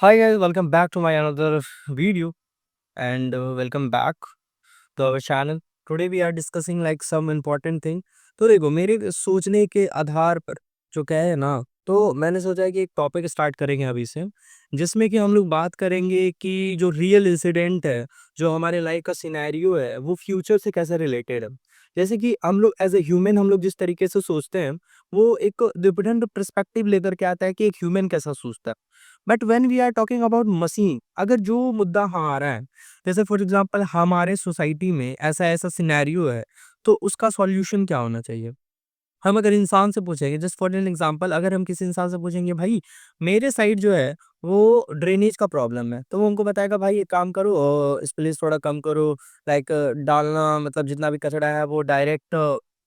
Hi guys, welcome back to my another video and welcome back to our channel. Today we are discussing like some important thing. तो देखो मेरे सोचने के आधार पर जो क्या है ना, तो मैंने सोचा है कि एक टॉपिक स्टार्ट करेंगे अभी से, जिसमें कि हम लोग बात करेंगे कि जो रियल इंसिडेंट है, जो हमारे लाइफ का सिनेरियो है, वो फ्यूचर से कैसे रिलेटेड है। जैसे कि हम लोग एज ए ह्यूमन हम लोग जिस तरीके से सोचते हैं, वो एक डिफरेंट पर्सपेक्टिव लेकर के आता है कि एक ह्यूमन कैसा सोचता है। But when we are talking about machine, अगर जो मुद्दा हाँ आ रहा है, जैसे फॉर एग्जांपल हमारे सोसाइटी में ऐसा-ऐसा सिनेरियो है, तो उसका सॉल्यूशन क्या होना चाहिए? हम अगर इंसान से पूछेंगे, जस्ट फॉर एन एग्जांपल, अगर हम किसी इंसान से पूछेंगे भाई मेरे साइड जो है वो ड्रेनेज का प्रॉब्लम है, तो वो हमको बताएगा भाई एक काम करो, स्प्लिस थोड़ा कम करो, लाइक डालना मतलब जितना भी कचरा है वो डायरेक्ट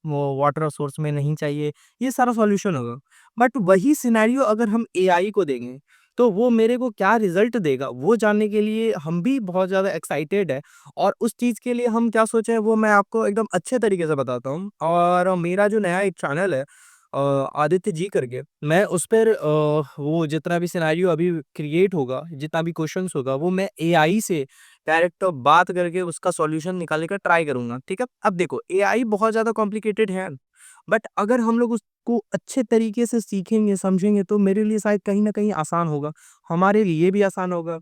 वो वाटर सोर्स में नहीं चाहिए, ये सारा सॉल्यूशन होगा। बट वही सिनेरियो अगर हम एआई को देंगे, तो वो मेरे को क्या रिजल्ट देगा वो जानने के लिए हम भी बहुत ज़्यादा एक्साइटेड है। और उस चीज़ के लिए हम क्या सोचे हैं वो मैं आपको एकदम अच्छे तरीके से बताता हूँ। और मेरा जो नया एक चैनल है आदित्य जी करके, मैं उस पर वो जितना भी सिनेरियो अभी क्रिएट होगा, जितना भी क्वेश्चंस होगा, वो मैं एआई से डायरेक्ट बात करके उसका सॉल्यूशन निकालने का ट्राई करूंगा। ठीक है, अब देखो एआई बहुत ज़्यादा कॉम्प्लिकेटेड है, बट अगर हम लोग उसको अच्छे तरीके से सीखेंगे समझेंगे तो मेरे लिए शायद कहीं ना कहीं आसान होगा, हमारे लिए भी आसान होगा।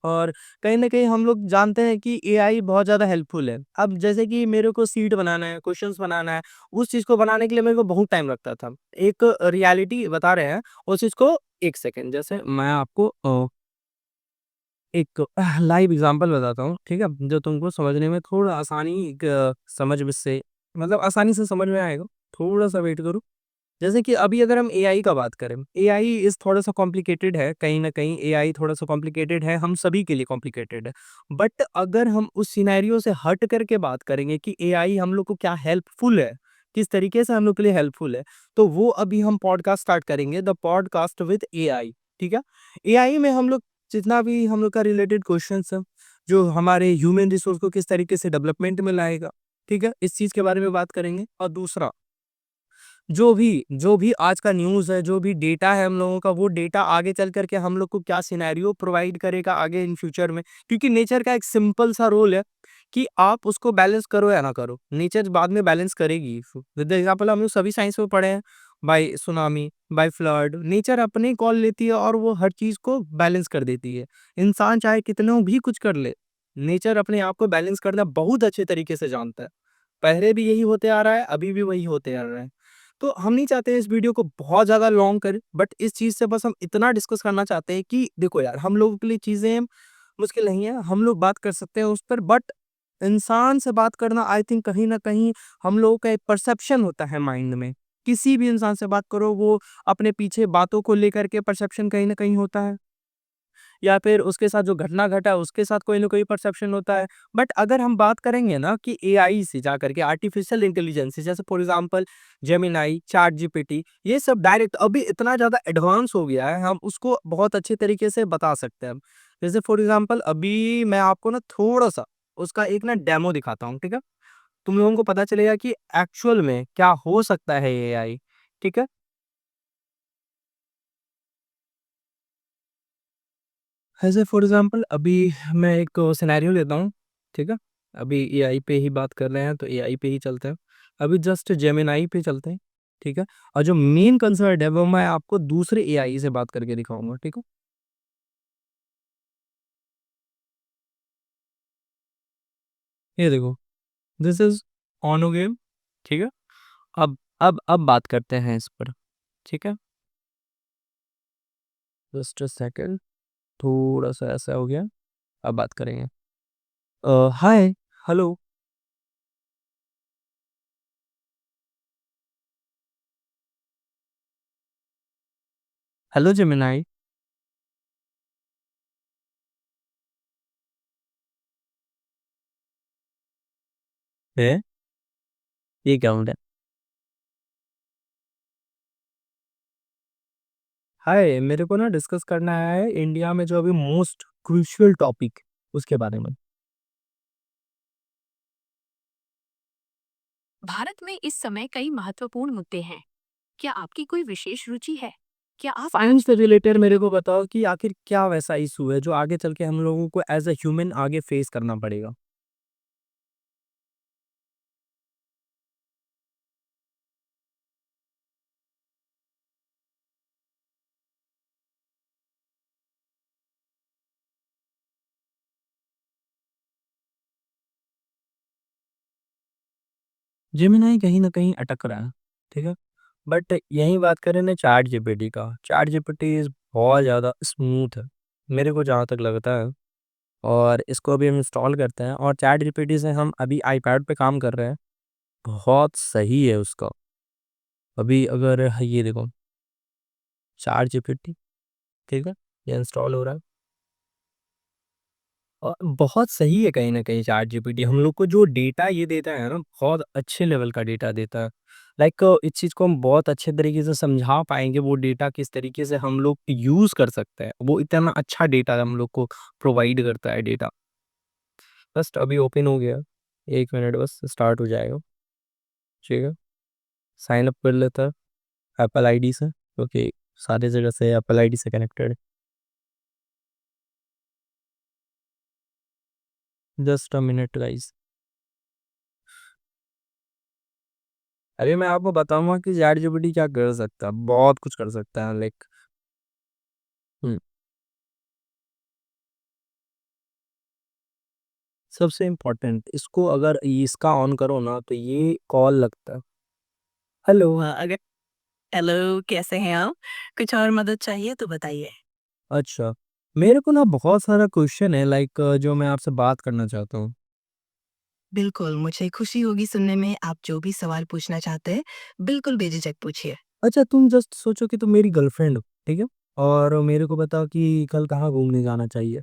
और कहीं न कहीं हम लोग जानते हैं कि एआई बहुत ज़्यादा हेल्पफुल है। अब जैसे कि मेरे को सीट बनाना है, क्वेश्चंस बनाना है, उस चीज़ को बनाने के लिए मेरे को बहुत टाइम लगता था। एक रियलिटी बता रहे हैं, उस चीज़ को 1 सेकंड, जैसे मैं आपको एक लाइव एग्ज़ाम्पल बताता हूँ, ठीक है? जो तुमको समझने में थोड़ा आसानी समझ में से मतलब आसानी से समझ में आएगा। थोड़ा-सा वेट करो। जैसे कि अभी अगर हम एआई का बात करें, एआई इज़ थोड़ा-सा कॉम्प्लिकेटेड है, कहीं न कहीं एआई थोड़ा-सा कॉम्प्लिकेटेड है, हम सभी के लिए कॉम्प्लिकेटेड है। बट अगर हम उस सिनेरियो से हट करके बात करेंगे कि एआई हम लोग को क्या हेल्पफुल है, किस तरीके से हम लोग के लिए हेल्पफुल है, तो वो अभी हम पॉडकास्ट स्टार्ट करेंगे, द पॉडकास्ट विद एआई, ठीक है? एआई में हम लोग जितना भी हम लोग का रिलेटेड क्वेश्चन्स है, जो हमारे ह्यूमन रिसोर्स को किस तरीके से डेवलपमेंट में लाएगा, ठीक है? इस चीज़ के बारे में बात करेंगे। और दूसरा जो भी आज का न्यूज़ है, जो भी डेटा है हम लोगों का, वो डेटा आगे चल कर के हम लोग को क्या सिनेरियो प्रोवाइड करेगा आगे इन फ्यूचर में। क्योंकि नेचर का एक सिंपल सा रूल है कि आप उसको बैलेंस करो या ना करो, नेचर बाद में बैलेंस करेगी। विद एग्जांपल हम लोग सभी साइंस में पढ़े हैं, by tsunami, by flood, nature अपने कॉल लेती है और वो हर चीज़ को बैलेंस कर देती है। इंसान चाहे कितना भी कुछ कर ले, नेचर अपने आप को बैलेंस करना बहुत अच्छे तरीके से जानता है। पहले भी यही होते आ रहा है, अभी भी वही होते आ रहा है। तो हम नहीं चाहते इस वीडियो को बहुत ज़्यादा लॉन्ग करें, बट इस चीज़ से बस हम इतना डिस्कस करना चाहते हैं कि देखो यार, हम लोगों के लिए चीज़ें मुश्किल नहीं है, हम लोग बात कर सकते हैं उस पर। बट इंसान से बात करना आई थिंक कहीं न कहीं हम लोगों का एक परसेप्शन होता है माइंड में। किसी भी इंसान से बात करो, वो अपने पीछे बातों को लेकर के परसेप्शन कहीं न कहीं होता है। या फिर उसके साथ जो घटना घटा उसके साथ कोई ना कोई परसेप्शन होता है। बट अगर हम बात करेंगे ना कि एआई से जा करके आर्टिफिशियल इंटेलिजेंस से, जैसे for example Gemini, chat GPT, ये सब डायरेक्ट अभी इतना ज़्यादा एडवांस हो गया है, हम उसको बहुत अच्छे तरीके से बता सकते हैं। जैसे फॉर एग्जांपल अभी मैं आपको ना थोड़ा-सा उसका एक ना डेमो दिखाता हूँ, ठीक है? तुम लोगों को पता चलेगा कि एक्चुअल में क्या हो सकता है एआई, ठीक है? ऐसे फॉर एग्जांपल अभी मैं एक सिनेरियो लेता हूँ, ठीक है? अभी एआई पे ही बात कर रहे हैं तो एआई पे ही चलते हैं। अभी जस्ट जेमिनी पे चलते हैं, ठीक है? और जो मेन कंसर्न है वो मैं आपको दूसरे एआई से बात करके दिखाऊँगा, ठीक है? ये देखो, दिस इज़ ओनो गेम, ठीक है? अब बात करते हैं इस पर, ठीक है? जस्ट अ सेकंड, थोड़ा-सा ऐसा हो गया, अब बात करेंगे। हाय, हेलो, हेलो जेमिनी। है? ये क्या हो रहा है? हाय, मेरे को ना डिस्कस करना है इंडिया में जो अभी मोस्ट क्रूशियल टॉपिक, उसके बारे में। भारत में इस समय कई महत्वपूर्ण मुद्दे हैं। क्या आपकी कोई विशेष रुचि है? क्या आप साइंस से रिलेटेड मेरे को बताओ कि आखिर क्या वैसा इशू है जो आगे चल के हम लोगों को एज़ अ ह्यूमन आगे फेस करना पड़ेगा? जेमिनी कहीं न कहीं अटक रहा है, ठीक है? बट यही बात करें ना चैट जीपीटी का, चैट जीपीटी इज़ बहुत ज़्यादा स्मूथ है, मेरे को जहाँ तक लगता है। और इसको अभी हम इंस्टॉल करते हैं और चैट जीपीटी से हम अभी आईपैड पे काम कर रहे हैं, बहुत सही है उसका। अभी अगर ये देखो चैट जीपीटी, ठीक है? ये इंस्टॉल हो रहा है और बहुत सही है कहीं न कहीं चैट जीपीटी हम लोग को जो डेटा ये देता है ना, बहुत अच्छे लेवल का डेटा देता है। लाइक इस चीज़ को हम बहुत अच्छे तरीके से समझा पाएँगे वो डेटा किस तरीके से हम लोग यूज़ कर सकते हैं। वो इतना अच्छा डेटा हम लोग को प्रोवाइड करता है डेटा। जस्ट अभी ओपन हो गया, 1 मिनट बस स्टार्ट हो जाएगा, ठीक है? साइन अप कर लेता है एप्पल आईडी से क्योंकि सारी जगह से एप्पल आईडी से कनेक्टेड है। Just a minute guys. अभी मैं आपको बताऊंगा कि चैट जीपीटी क्या कर सकता है, बहुत कुछ कर सकता है लाइक। हम्म, सबसे इम्पोर्टेंट इसको अगर इसका ऑन करो ना तो ये कॉल लगता है। हेलो अगर हेलो, कैसे हैं आप? कुछ और मदद चाहिए तो बताइए। अच्छा, मेरे को ना बहुत सारा क्वेश्चन है लाइक जो मैं आपसे बात करना चाहता हूँ। बिल्कुल, मुझे खुशी होगी सुनने में। आप जो भी सवाल पूछना चाहते हैं, बिल्कुल बेझिझक पूछिए। अच्छा, तुम जस्ट सोचो कि तुम मेरी गर्लफ्रेंड हो, ठीक है? और मेरे को बताओ कि कल कहाँ घूमने जाना चाहिए।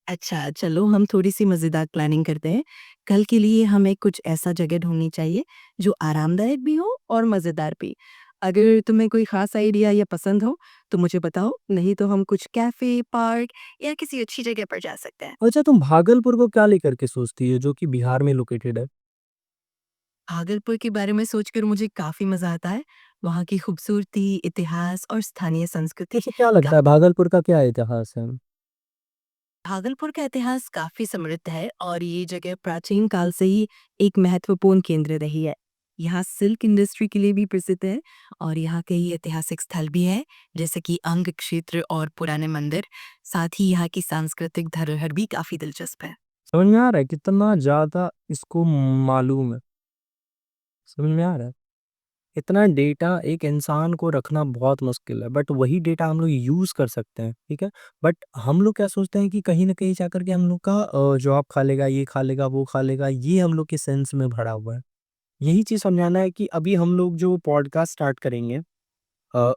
अच्छा, चलो हम थोड़ी-सी मज़ेदार प्लानिंग करते हैं। कल के लिए हमें कुछ ऐसा जगह ढूँढनी चाहिए, जो आरामदायक भी हो और मज़ेदार भी। अगर तुम्हें कोई ख़ास आइडिया या पसंद हो, तो मुझे बताओ, नहीं तो हम कुछ कैफ़े, पार्क या किसी अच्छी जगह पर जा सकते हैं। अच्छा, तुम भागलपुर को क्या लेकर के सोचती है जो कि बिहार में लोकेटेड है? भागलपुर के बारे में सोचकर मुझे काफ़ी मज़ा आता है। वहाँ की खूबसूरती, इतिहास और स्थानीय संस्कृति वैसे क्या लगता है भागलपुर का क्या इतिहास है? भागलपुर का इतिहास काफी समृद्ध है और ये जगह प्राचीन काल से ही एक महत्वपूर्ण केंद्र रही है। यहाँ सिल्क इंडस्ट्री के लिए भी प्रसिद्ध है और यहाँ कई ऐतिहासिक स्थल भी है, जैसे कि अंग क्षेत्र और पुराने मंदिर। साथ ही यहाँ की सांस्कृतिक धरोहर भी काफी दिलचस्प है। समझ में आ रहा है कितना ज़्यादा इसको मालूम है, समझ में आ रहा है? इतना डेटा एक इंसान को रखना बहुत मुश्किल है, बट वही डेटा हम लोग यूज़ कर सकते हैं, ठीक है? बट हम लोग क्या सोचते हैं कि कहीं न कहीं जाकर के हम लोग का जॉब खा लेगा, ये खा लेगा, वो खा लेगा, ये हम लोग के सेंस में भरा हुआ है। यही चीज़ समझाना है कि अभी हम लोग जो पॉडकास्ट स्टार्ट करेंगे अ,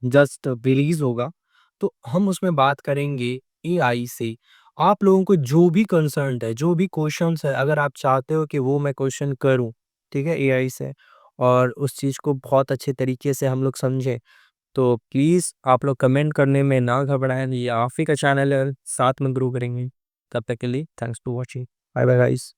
जस्ट रिलीज़ होगा, तो हम उसमें बात करेंगे एआई से। आप लोगों को जो भी कंसर्न्ड है, जो भी क्वेश्चन्स है, अगर आप चाहते हो कि वो मैं क्वेश्चन करूँ, ठीक है, एआई से और उस चीज़ को बहुत अच्छे तरीके से हम लोग समझें, तो प्लीज़ आप लोग कमेंट करने में ना घबराएँ। ये आप ही का चैनल है, साथ में ग्रो करेंगे। तब तक के लिए thanks for watching. Bye bye guys.